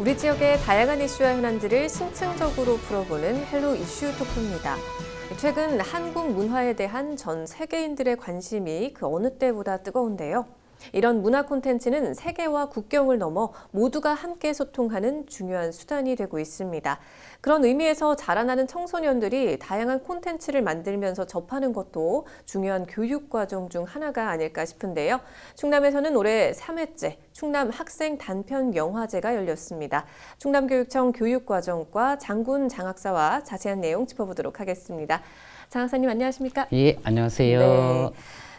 우리 지역의 다양한 이슈와 현안들을 심층적으로 풀어보는 헬로 이슈 토크입니다. 최근 한국 문화에 대한 전 세계인들의 관심이 그 어느 때보다 뜨거운데요. 이런 문화 콘텐츠는 세계와 국경을 넘어 모두가 함께 소통하는 중요한 수단이 되고 있습니다. 그런 의미에서 자라나는 청소년들이 다양한 콘텐츠를 만들면서 접하는 것도 중요한 교육 과정 중 하나가 아닐까 싶은데요. 충남에서는 올해 3회째 충남 학생 단편 영화제가 열렸습니다. 충남교육청 교육과정과 장군 장학사와 자세한 내용 짚어보도록 하겠습니다. 장학사님 안녕하십니까? 예, 안녕하세요. 네.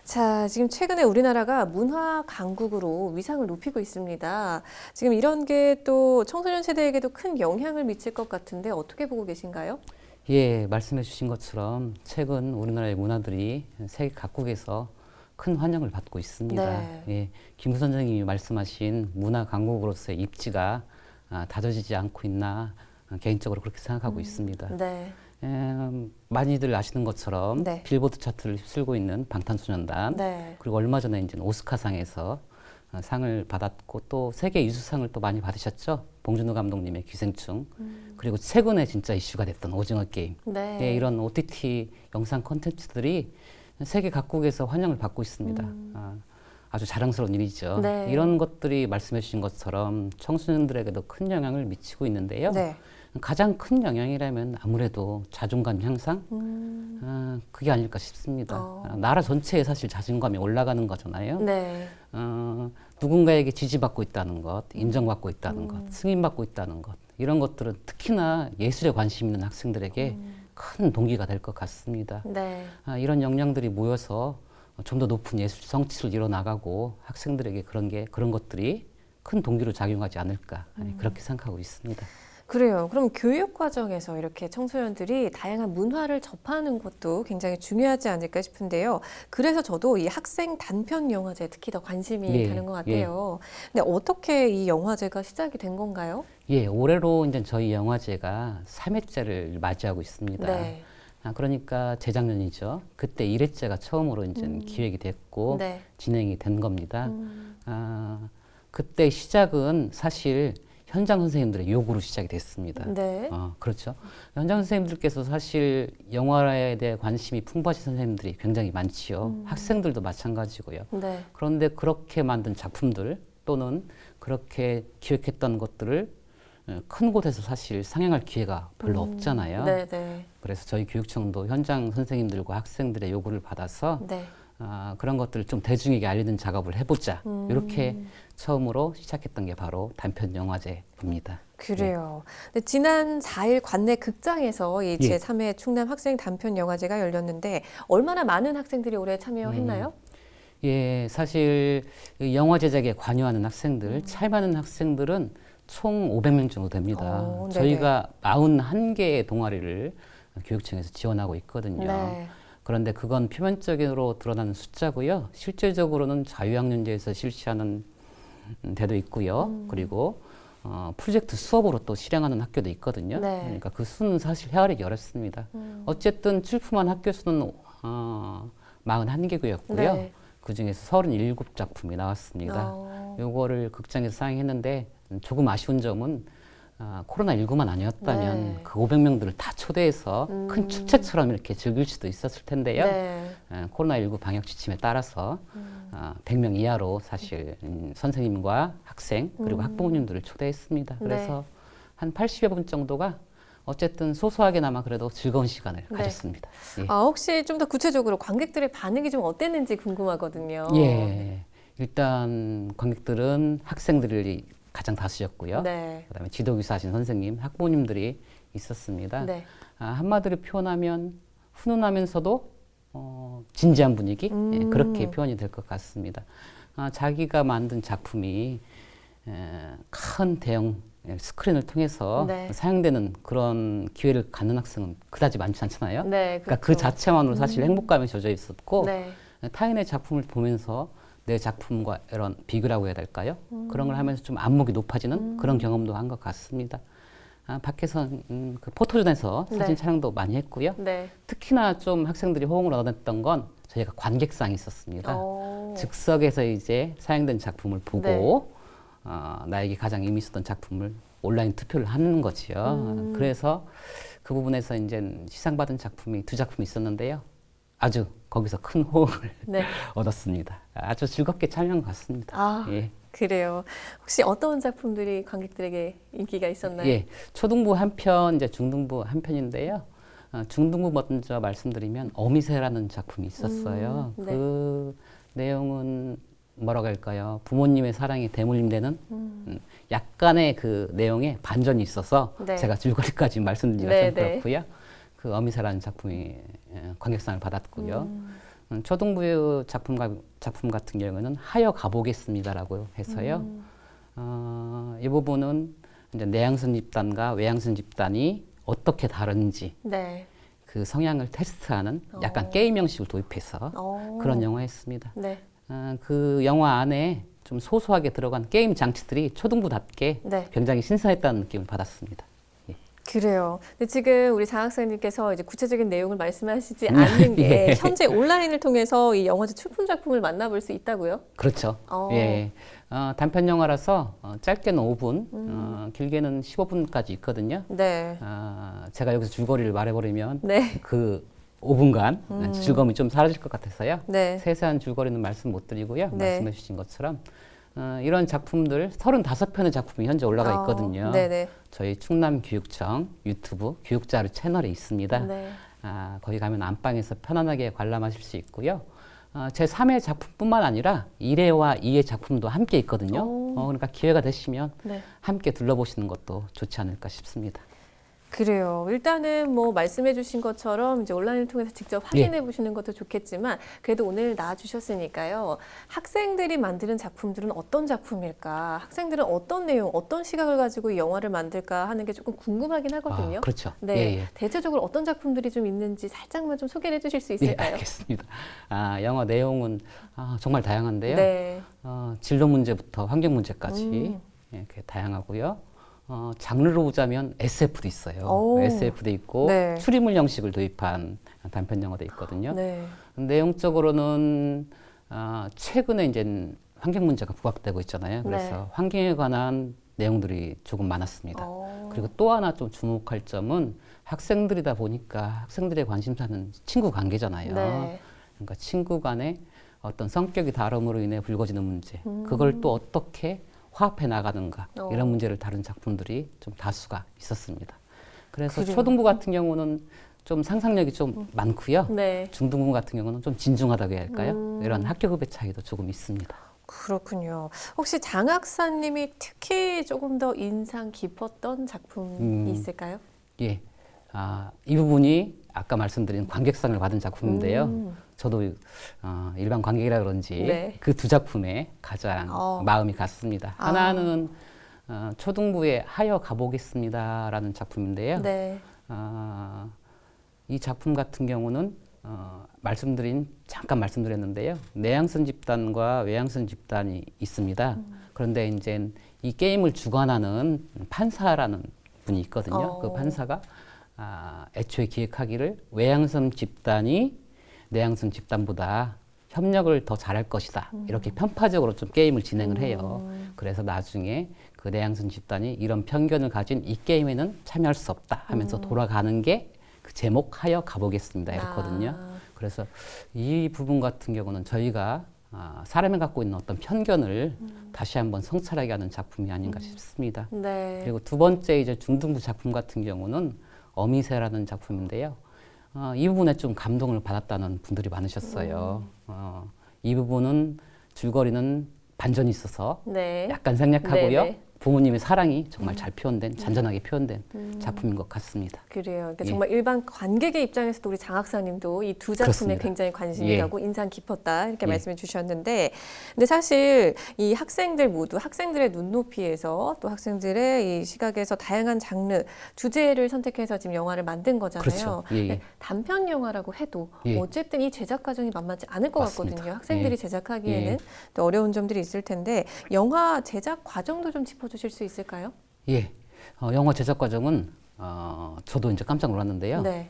자, 지금 최근에 우리나라가 문화 강국으로 위상을 높이고 있습니다. 지금 이런 게 또 청소년 세대에게도 큰 영향을 미칠 것 같은데 어떻게 보고 계신가요? 예, 말씀해 주신 것처럼 최근 우리나라의 문화들이 세계 각국에서 큰 환영을 받고 있습니다. 네. 예, 김구 선생님이 말씀하신 문화 강국으로서의 입지가 다져지지 않고 있나 개인적으로 그렇게 생각하고 있습니다. 네. 많이들 아시는 것처럼 네. 빌보드 차트를 휩쓸고 있는 방탄소년단, 네. 그리고 얼마 전에 이제 오스카상에서 상을 받았고 또 세계 유수상을 또 많이 받으셨죠. 봉준호 감독님의 기생충, 그리고 최근에 진짜 이슈가 됐던 오징어 게임. 네. 예, 이런 OTT 영상 콘텐츠들이 세계 각국에서 환영을 받고 있습니다. 아주 자랑스러운 일이죠. 네. 이런 것들이 말씀해 주신 것처럼 청소년들에게도 큰 영향을 미치고 있는데요. 네. 가장 큰 영향이라면 아무래도 자존감 향상? 그게 아닐까 싶습니다. 나라 전체에 사실 자존감이 올라가는 거잖아요. 네. 누군가에게 지지받고 있다는 것, 인정받고 있다는 것, 승인받고 있다는 것, 이런 것들은 특히나 예술에 관심 있는 학생들에게 큰 동기가 될 것 같습니다. 네. 이런 역량들이 모여서 좀 더 높은 예술 성취를 이뤄나가고 학생들에게 그런 것들이 큰 동기로 작용하지 않을까 그렇게 생각하고 있습니다. 그래요. 그럼 교육 과정에서 이렇게 청소년들이 다양한 문화를 접하는 것도 굉장히 중요하지 않을까 싶은데요. 그래서 저도 이 학생 단편 영화제에 특히 더 관심이 예, 가는 것 같아요. 근데 어떻게 이 영화제가 시작이 된 건가요? 예, 올해로 이제 저희 영화제가 3회째를 맞이하고 있습니다. 네. 그러니까 재작년이죠. 그때 1회째가 처음으로 이제 기획이 됐고 네. 진행이 된 겁니다. 그때 시작은 사실 현장 선생님들의 요구로 시작이 됐습니다. 네. 그렇죠. 현장 선생님들께서 사실 영화에 대해 관심이 풍부하신 선생님들이 굉장히 많지요. 학생들도 마찬가지고요. 네. 그런데 그렇게 만든 작품들 또는 그렇게 기획했던 것들을 큰 곳에서 사실 상영할 기회가 별로 없잖아요. 네, 네. 그래서 저희 교육청도 현장 선생님들과 학생들의 요구를 받아서 네. 그런 것들을 좀 대중에게 알리는 작업을 해보자. 이렇게 처음으로 시작했던 게 바로 단편 영화제입니다. 그래요. 근데 지난 4일 관내 극장에서 이 예. 제3회 충남 학생 단편 영화제가 열렸는데 얼마나 많은 학생들이 올해 참여했나요? 예, 사실 영화 제작에 관여하는 학생들, 참여하는 학생들은 총 500명 정도 됩니다. 네네. 저희가 41개의 동아리를 교육청에서 지원하고 있거든요. 네. 그런데 그건 표면적으로 드러나는 숫자고요. 실질적으로는 자유학년제에서 실시하는 데도 있고요. 그리고 프로젝트 수업으로 또 실행하는 학교도 있거든요. 네. 그러니까 그 수는 사실 헤아리기 어렵습니다. 어쨌든 출품한 학교 수는 41개고였고요. 네. 그중에서 37작품이 나왔습니다. 요거를 극장에서 상영했는데 조금 아쉬운 점은 코로나19만 아니었다면 네. 그 500명들을 다 초대해서 큰 축제처럼 이렇게 즐길 수도 있었을 텐데요. 네. 코로나19 방역 지침에 따라서 100명 이하로 사실 선생님과 학생 그리고 학부모님들을 초대했습니다. 그래서 한 80여 분 정도가 어쨌든 소소하게나마 그래도 즐거운 시간을 가졌습니다. 예. 혹시 좀 더 구체적으로 관객들의 반응이 좀 어땠는지 궁금하거든요. 예. 일단 관객들은 학생들이 가장 다수였고요. 네. 그다음에 지도교사 하신 선생님, 학부모님들이 있었습니다. 네. 한마디로 표현하면 훈훈하면서도 진지한 분위기 예, 그렇게 표현이 될 것 같습니다. 자기가 만든 작품이 큰 대형 스크린을 통해서 네. 사용되는 그런 기회를 갖는 학생은 그다지 많지 않잖아요. 네, 그러니까 그 그렇죠. 자체만으로 사실 행복감이 젖어 있었고 네. 타인의 작품을 보면서 내 작품과 이런 비교라고 해야 될까요? 그런 걸 하면서 좀 안목이 높아지는 그런 경험도 한 것 같습니다. 밖에서 그 포토존에서 사진 네. 촬영도 많이 했고요. 네. 특히나 좀 학생들이 호응을 얻었던 건 저희가 관객상이 있었습니다. 오. 즉석에서 이제 사용된 작품을 보고 네. 나에게 가장 의미 있었던 작품을 온라인 투표를 하는 거지요. 그래서 그 부분에서 이제 시상받은 작품이 2작품이 있었는데요. 아주 거기서 큰 호응을 네. 얻었습니다. 아주 즐겁게 촬영 갔습니다. 아, 예. 그래요. 혹시 어떤 작품들이 관객들에게 인기가 있었나요? 예, 초등부 한 편, 이제 중등부 한 편인데요. 중등부 먼저 말씀드리면 어미새라는 작품이 있었어요. 네. 그 내용은 뭐라고 할까요? 부모님의 사랑이 대물림되는 약간의 그 내용에 반전이 있어서 네. 제가 줄거리까지 말씀드리기가 네, 좀 네. 그렇고요. 그 어미새라는 작품이 관객상을 받았고요. 초등부 작품 같은 경우에는 하여 가보겠습니다라고 해서요. 이 부분은 이제 내향선 집단과 외향선 집단이 어떻게 다른지 네. 그 성향을 테스트하는 약간 게임 형식을 도입해서 그런 영화였습니다. 네. 그 영화 안에 좀 소소하게 들어간 게임 장치들이 초등부답게 네. 굉장히 신선했다는 느낌을 받았습니다. 예. 그래요. 근데 지금 우리 장 학생님께서 이제 구체적인 내용을 말씀하시지 않는 게 예. 현재 온라인을 통해서 이 영화제 출품 작품을 만나볼 수 있다고요? 그렇죠. 예. 단편 영화라서 짧게는 5분, 길게는 15분까지 있거든요. 네. 제가 여기서 줄거리를 말해버리면 네. 그 5분간 즐거움이 좀 사라질 것 같아서요. 네. 세세한 줄거리는 말씀 못 드리고요. 네. 말씀해 주신 것처럼 이런 작품들 35편의 작품이 현재 올라가 있거든요. 네네. 저희 충남교육청 유튜브 교육자료 채널에 있습니다. 네. 거기 가면 안방에서 편안하게 관람하실 수 있고요. 제 3회 작품뿐만 아니라 1회와 2회 작품도 함께 있거든요. 그러니까 기회가 되시면 네. 함께 둘러보시는 것도 좋지 않을까 싶습니다. 그래요. 일단은 뭐 말씀해 주신 것처럼 이제 온라인을 통해서 직접 확인해 보시는 것도 좋겠지만 그래도 오늘 나와주셨으니까요. 학생들이 만드는 작품들은 어떤 작품일까? 학생들은 어떤 내용, 어떤 시각을 가지고 이 영화를 만들까 하는 게 조금 궁금하긴 하거든요. 그렇죠. 네. 예, 예. 대체적으로 어떤 작품들이 좀 있는지 살짝만 좀 소개를 해 주실 수 예, 있을까요? 알겠습니다. 영화 내용은 정말 다양한데요. 네. 진로 문제부터 환경 문제까지 이렇게 다양하고요. 장르로 보자면 SF도 있어요. 오. SF도 있고 네. 추리물 형식을 도입한 단편 영화도 있거든요. 네. 내용적으로는 최근에 이제 환경 문제가 부각되고 있잖아요. 그래서 네. 환경에 관한 내용들이 조금 많았습니다. 그리고 또 하나 좀 주목할 점은 학생들이다 보니까 학생들의 관심사는 친구 관계잖아요. 네. 그러니까 친구 간의 어떤 성격이 다름으로 인해 불거지는 문제, 그걸 또 어떻게 화합해 나가는가 이런 문제를 다룬 작품들이 좀 다수가 있었습니다. 그래서 그래요. 초등부 같은 경우는 좀 상상력이 좀 많고요. 네. 중등부 같은 경우는 좀 진중하다고 해야 할까요? 이런 학교급의 차이도 조금 있습니다. 그렇군요. 혹시 장 학사님이 특히 조금 더 인상 깊었던 작품이 있을까요? 예, 이 부분이 아까 말씀드린 관객상을 받은 작품인데요. 저도 일반 관객이라 그런지 네. 그 2작품에 가장 마음이 갔습니다. 하나는 초등부의 하여 가보겠습니다라는 작품인데요. 네. 이 작품 같은 경우는 잠깐 말씀드렸는데요. 내향선 집단과 외향선 집단이 있습니다. 그런데 이제 이 게임을 주관하는 판사라는 분이 있거든요. 그 판사가 애초에 기획하기를 외향선 집단이 내향선 집단보다 협력을 더 잘할 것이다. 이렇게 편파적으로 좀 게임을 진행을 해요. 그래서 나중에 그 내향선 집단이 이런 편견을 가진 이 게임에는 참여할 수 없다 하면서 돌아가는 게 그 제목 하여 가보겠습니다. 이렇거든요. 그래서 이 부분 같은 경우는 저희가 사람이 갖고 있는 어떤 편견을 다시 한번 성찰하게 하는 작품이 아닌가 싶습니다. 네. 그리고 두 번째 이제 중등부 작품 같은 경우는 어미새라는 작품인데요. 이 부분에 좀 감동을 받았다는 분들이 많으셨어요. 이 부분은 줄거리는 반전이 있어서 네. 약간 생략하고요. 네네. 부모님의 사랑이 정말 잘 표현된, 잔잔하게 표현된 작품인 것 같습니다. 그래요. 그러니까 예. 정말 일반 관객의 입장에서도 우리 장 학사님도 이 두 작품에 그렇습니다. 굉장히 관심이 예. 가고 인상 깊었다 이렇게 예. 말씀해 주셨는데, 근데 사실 이 학생들 모두 학생들의 눈높이에서 또 학생들의 이 시각에서 다양한 장르 주제를 선택해서 지금 영화를 만든 거잖아요. 그렇죠. 예, 예. 근데 단편 영화라고 해도 예. 어쨌든 이 제작 과정이 만만치 않을 것 맞습니다. 같거든요. 학생들이 예. 제작하기에는 예. 또 어려운 점들이 있을 텐데 영화 제작 과정도 좀 짚어주실 수 있을까요? 예. 영화 제작 과정은 저도 이제 깜짝 놀랐는데요. 네.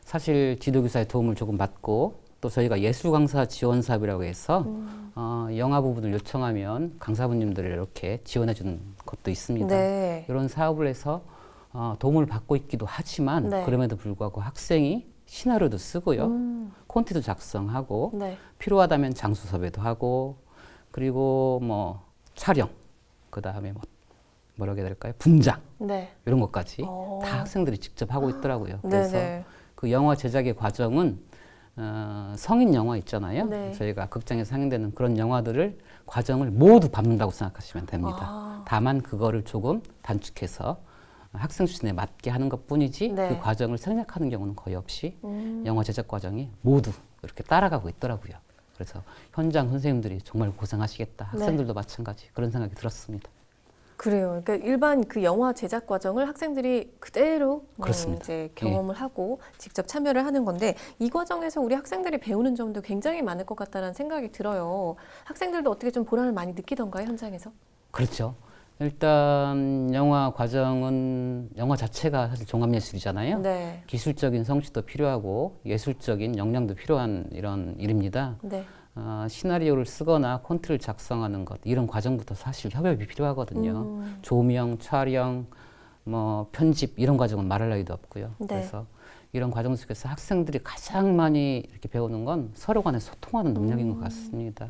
사실 지도교사의 도움을 조금 받고 또 저희가 예술 강사 지원 사업이라고 해서 영화 부분을 요청하면 강사분님들을 이렇게 지원해 주는 것도 있습니다. 네. 이런 사업을 해서 도움을 받고 있기도 하지만 네. 그럼에도 불구하고 학생이 시나리오도 쓰고요. 콘티도 작성하고 네. 필요하다면 장소 섭외도 하고 그리고 뭐 촬영 그다음에 뭐라고 해야 될까요? 분장 네. 이런 것까지 오. 다 학생들이 직접 하고 있더라고요. 그래서 네네. 그 영화 제작의 과정은 성인 영화 있잖아요. 네. 저희가 극장에서 상영되는 그런 영화들을 과정을 모두 밟는다고 생각하시면 됩니다. 아. 다만 그거를 조금 단축해서 학생 수준에 맞게 하는 것뿐이지 네. 그 과정을 생략하는 경우는 거의 없이 영화 제작 과정이 모두 이렇게 따라가고 있더라고요. 그래서 현장 선생님들이 정말 고생하시겠다. 학생들도 마찬가지 그런 생각이 들었습니다. 그래요. 그러니까 일반 그 영화 제작 과정을 학생들이 그대로 그렇습니다. 이제 경험을 하고 직접 참여를 하는 건데 이 과정에서 우리 학생들이 배우는 점도 굉장히 많을 것 같다는 생각이 들어요. 학생들도 어떻게 좀 보람을 많이 느끼던가요, 현장에서? 그렇죠. 일단 영화 과정은 영화 자체가 사실 종합예술이잖아요. 네. 기술적인 성취도 필요하고 예술적인 역량도 필요한 이런 일입니다. 네. 시나리오를 쓰거나 콘트를 작성하는 것 이런 과정부터 사실 협업이 필요하거든요. 조명, 촬영, 뭐 편집 이런 과정은 말할 나위도 없고요. 네. 그래서 이런 과정 속에서 학생들이 가장 많이 이렇게 배우는 건 서로 간에 소통하는 능력인 것 같습니다.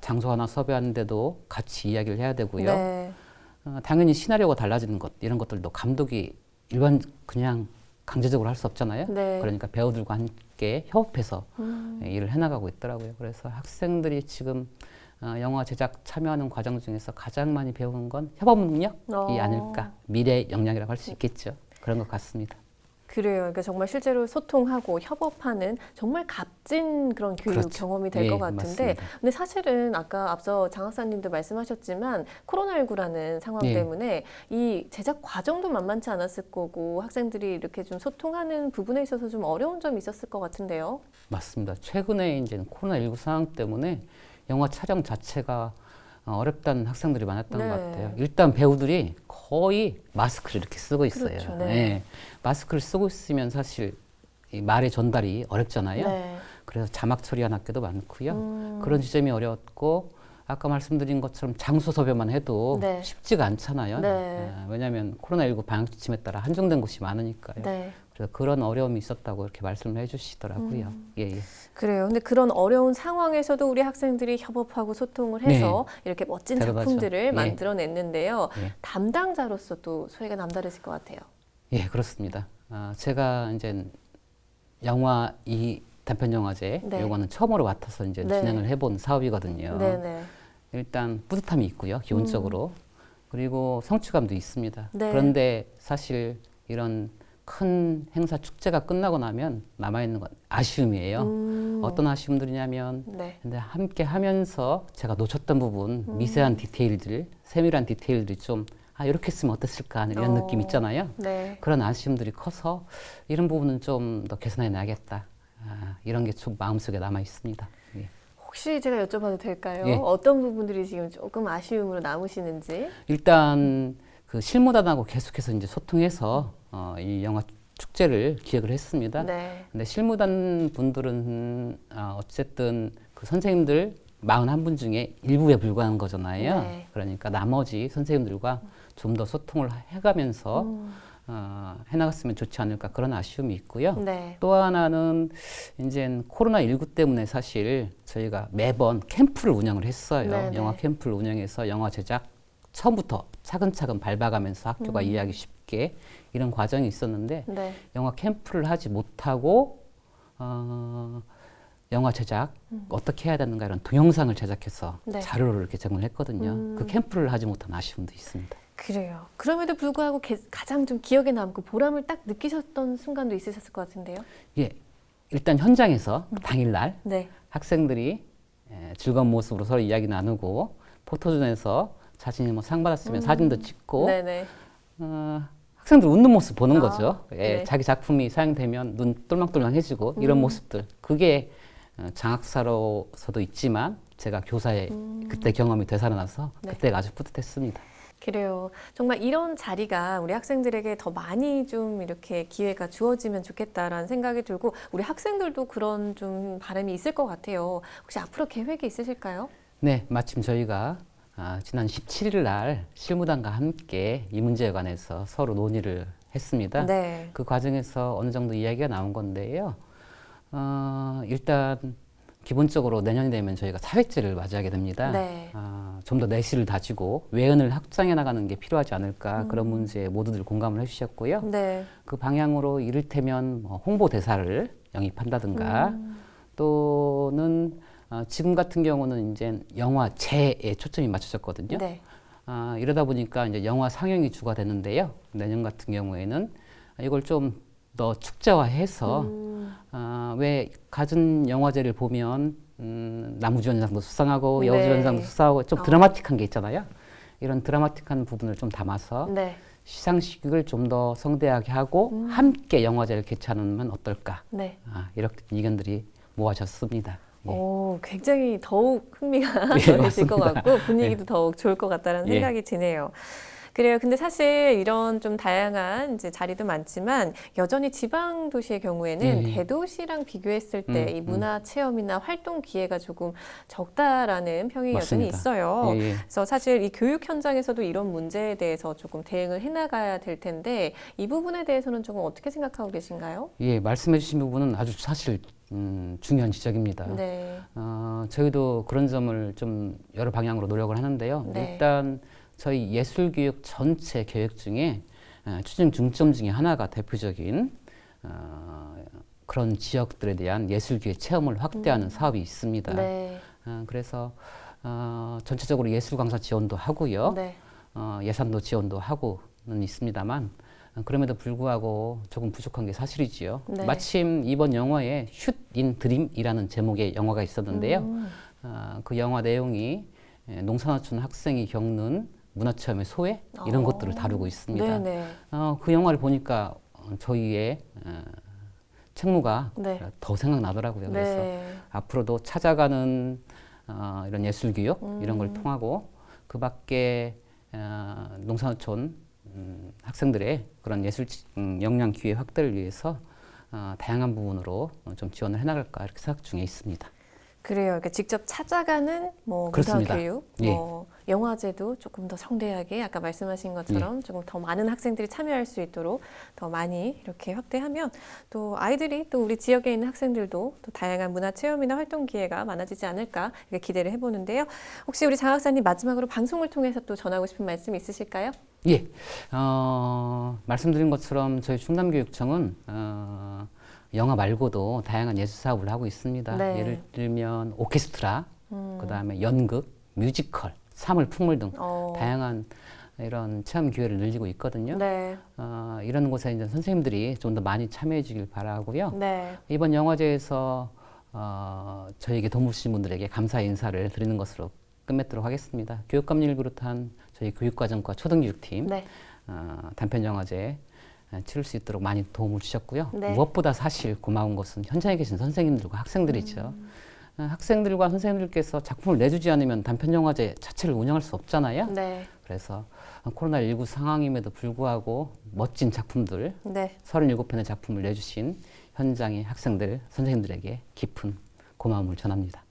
장소 하나 섭외하는데도 같이 이야기를 해야 되고요. 네. 당연히 시나리오가 달라지는 것 이런 것들도 감독이 일반 그냥 강제적으로 할 수 없잖아요. 네. 그러니까 배우들과 함께 협업해서 일을 해나가고 있더라고요. 그래서 학생들이 지금 영화 제작 참여하는 과정 중에서 가장 많이 배우는 건 협업 능력이 아닐까. 미래 역량이라고 할 수 있겠죠. 그런 것 같습니다. 그래요. 그러니까 정말 실제로 소통하고 협업하는 정말 값진 그런 교육 그렇죠. 경험이 될 것 같은데, 맞습니다. 근데 사실은 아까 앞서 장 학사님도 말씀하셨지만 코로나19라는 상황 예. 때문에 이 제작 과정도 만만치 않았을 거고 학생들이 이렇게 좀 소통하는 부분에 있어서 좀 어려운 점이 있었을 것 같은데요. 맞습니다. 최근에 이제 코로나19 상황 때문에 영화 촬영 자체가 어렵다는 학생들이 많았던 네. 것 같아요. 일단 배우들이 거의 마스크를 이렇게 쓰고 있어요. 그렇죠. 네. 예. 마스크를 쓰고 있으면 사실 이 말의 전달이 어렵잖아요. 네. 그래서 자막 처리한 학교도 많고요. 그런 지점이 어려웠고 아까 말씀드린 것처럼 장소 섭외만 해도 네. 쉽지가 않잖아요. 네. 왜냐하면 코로나19 방역 지침에 따라 한정된 곳이 많으니까요. 네. 그래서 그런 어려움이 있었다고 이렇게 말씀을 해주시더라고요. 예, 예. 그래요. 근데 그런 어려운 상황에서도 우리 학생들이 협업하고 소통을 해서 이렇게 멋진 대단하죠. 작품들을 예. 만들어냈는데요. 예. 담당자로서 또 소회가 남다르실 것 같아요. 예, 그렇습니다. 제가 이제 영화 이 단편 영화제 네. 요거는 처음으로 맡아서 이제 네. 진행을 해본 사업이거든요. 네네. 일단 뿌듯함이 있고요, 기본적으로. 그리고 성취감도 있습니다. 네. 그런데 사실 이런 큰 행사 축제가 끝나고 나면 남아있는 건 아쉬움이에요. 어떤 아쉬움들이냐면 네. 근데 함께 하면서 제가 놓쳤던 부분, 미세한 디테일들, 세밀한 디테일들이 좀 이렇게 했으면 어땠을까 이런 느낌 있잖아요. 네. 그런 아쉬움들이 커서 이런 부분은 좀 더 개선해 놔야겠다. 이런 게 좀 마음속에 남아 있습니다. 예. 혹시 제가 여쭤봐도 될까요? 예. 어떤 부분들이 지금 조금 아쉬움으로 남으시는지? 일단 그 실무단하고 계속해서 이제 소통해서 이 영화 축제를 기획을 했습니다. 네. 근데 실무단 분들은 어쨌든 그 선생님들 41분 중에 일부에 불과한 거잖아요. 네. 그러니까 나머지 선생님들과 좀 더 소통을 해가면서 해나갔으면 좋지 않을까 그런 아쉬움이 있고요. 네. 또 하나는 이제 코로나19 때문에 사실 저희가 매번 캠프를 운영을 했어요. 네네. 영화 캠프를 운영해서 영화 제작 처음부터 차근차근 밟아가면서 학교가 이해하기 쉽게 이런 과정이 있었는데 네. 영화 캠프를 하지 못하고 영화 제작 어떻게 해야 되는가 이런 동영상을 제작해서 네. 자료를 이렇게 제공을 했거든요. 그 캠프를 하지 못한 아쉬움도 있습니다. 그래요. 그럼에도 불구하고 가장 좀 기억에 남고 보람을 딱 느끼셨던 순간도 있으셨을 것 같은데요. 예, 일단 현장에서 당일날 네. 학생들이 즐거운 모습으로 서로 이야기 나누고 포토존에서 자신이 뭐 상 받았으면 사진도 찍고 네네. 학생들 웃는 모습 보는 거죠. 네. 자기 작품이 사용되면 눈 똘망똘망해지고 이런 모습들 그게 장학사로서도 있지만 제가 교사의 그때 경험이 되살아나서 네. 그때가 아주 뿌듯했습니다. 그래요. 정말 이런 자리가 우리 학생들에게 더 많이 좀 이렇게 기회가 주어지면 좋겠다라는 생각이 들고 우리 학생들도 그런 좀 바람이 있을 것 같아요. 혹시 앞으로 계획이 있으실까요? 네, 마침 저희가 지난 17일 날 실무단과 함께 이 문제에 관해서 서로 논의를 했습니다. 네. 그 과정에서 어느 정도 이야기가 나온 건데요. 일단 기본적으로 내년이 되면 저희가 사회제를 맞이하게 됩니다. 네. 좀 더 내실을 다지고 외연을 확장해 나가는 게 필요하지 않을까 그런 문제에 모두들 공감을 해주셨고요. 네. 그 방향으로 이를테면 홍보대사를 영입한다든가 또는 지금 같은 경우는 이제 영화제에 초점이 맞춰졌거든요. 네. 이러다 보니까 이제 영화 상영이 주가 되는데요. 내년 같은 경우에는 이걸 좀 더 축제화해서 왜 갖은 영화제를 보면 남우주연상도 수상하고 네. 여우주연상도 수상하고 좀 드라마틱한 게 있잖아요. 이런 드라마틱한 부분을 좀 담아서 네. 시상식을 좀 더 성대하게 하고 함께 영화제를 개최하면 어떨까? 네. 이렇게 의견들이 모아졌습니다. 예. 오, 굉장히 더욱 흥미가 예, 더해질 것 맞습니다. 같고 분위기도 더욱 좋을 것 같다는 예. 생각이 드네요. 그래요. 근데 사실 이런 좀 다양한 이제 자리도 많지만 여전히 지방 도시의 경우에는 예. 대도시랑 비교했을 때 이 문화 체험이나 활동 기회가 조금 적다라는 평이 여전히 맞습니다. 있어요. 예, 예. 그래서 사실 이 교육 현장에서도 이런 문제에 대해서 조금 대응을 해나가야 될 텐데 이 부분에 대해서는 조금 어떻게 생각하고 계신가요? 예, 말씀해 주신 부분은 아주 사실 중요한 지적입니다. 네. 저희도 그런 점을 좀 여러 방향으로 노력을 하는데요. 네. 일단 저희 예술교육 전체 계획 중에 추진 중점 중에 하나가 대표적인 그런 지역들에 대한 예술교육 체험을 확대하는 사업이 있습니다. 네. 그래서 전체적으로 예술 강사 지원도 하고요. 네. 예산도 지원도 하고는 있습니다만 그럼에도 불구하고 조금 부족한 게 사실이지요. 네. 마침 이번 영화에 슛 인 드림이라는 제목의 영화가 있었는데요. 그 영화 내용이 농산어촌 학생이 겪는 문화체험의 소외 이런 것들을 다루고 있습니다. 네네. 그 영화를 보니까 저희의 책무가 네. 더 생각나더라고요. 그래서 네. 앞으로도 찾아가는 이런 예술교육 이런 걸 통하고 그 밖에 농산어촌 학생들의 그런 예술 역량 기회 확대를 위해서 다양한 부분으로 좀 지원을 해나갈까 이렇게 생각 중에 있습니다. 그래요. 그러니까 직접 찾아가는 뭐 그렇습니다. 문화교육, 뭐 영화제도 조금 더 성대하게 아까 말씀하신 것처럼 조금 더 많은 학생들이 참여할 수 있도록 더 많이 이렇게 확대하면 또 아이들이 또 우리 지역에 있는 학생들도 또 다양한 문화 체험이나 활동 기회가 많아지지 않을까 이렇게 기대를 해보는데요. 혹시 우리 장 박사님 마지막으로 방송을 통해서 또 전하고 싶은 말씀 있으실까요? 예, 말씀드린 것처럼 저희 충남교육청은 영화 말고도 다양한 예술 사업을 하고 있습니다. 네. 예를 들면 오케스트라, 그다음에 연극, 뮤지컬, 사물, 풍물 등 다양한 이런 체험 기회를 늘리고 있거든요. 네. 이런 곳에 이제 선생님들이 좀 더 많이 참여해 주길 바라고요. 네. 이번 영화제에서 저희에게 도움 주신 분들에게 감사 인사를 드리는 것으로 끝맺도록 하겠습니다. 교육감님을 비롯한 저희 교육과정과 초등교육팀 네. 단편 영화제 치를 수 있도록 많이 도움을 주셨고요. 네. 무엇보다 사실 고마운 것은 현장에 계신 선생님들과 학생들이죠. 학생들과 선생님들께서 작품을 내주지 않으면 단편 영화제 자체를 운영할 수 없잖아요. 네. 그래서 코로나19 상황임에도 불구하고 멋진 작품들, 네. 37편의 작품을 내주신 현장의 학생들, 선생님들에게 깊은 고마움을 전합니다.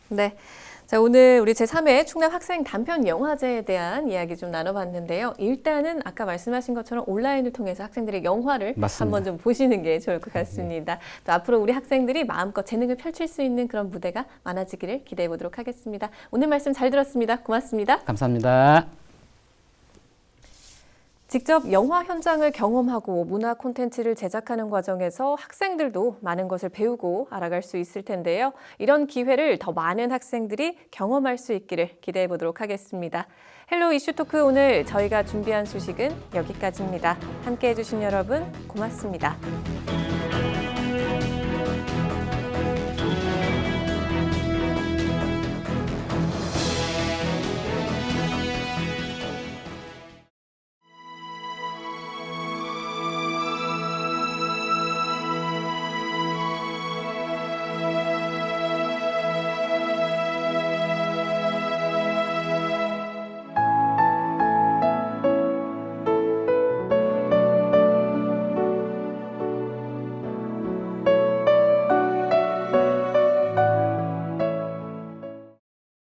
네. 자, 오늘 우리 제3회 충남 학생 단편 영화제에 대한 이야기 좀 나눠봤는데요. 일단은 아까 말씀하신 것처럼 온라인을 통해서 학생들의 영화를 맞습니다. 한번 좀 보시는 게 좋을 것 같습니다. 또 앞으로 우리 학생들이 마음껏 재능을 펼칠 수 있는 그런 무대가 많아지기를 기대해 보도록 하겠습니다. 오늘 말씀 잘 들었습니다. 고맙습니다. 감사합니다. 직접 영화 현장을 경험하고 문화 콘텐츠를 제작하는 과정에서 학생들도 많은 것을 배우고 알아갈 수 있을 텐데요. 이런 기회를 더 많은 학생들이 경험할 수 있기를 기대해 보도록 하겠습니다. 헬로 이슈 토크 오늘 저희가 준비한 소식은 여기까지입니다. 함께해 주신 여러분 고맙습니다.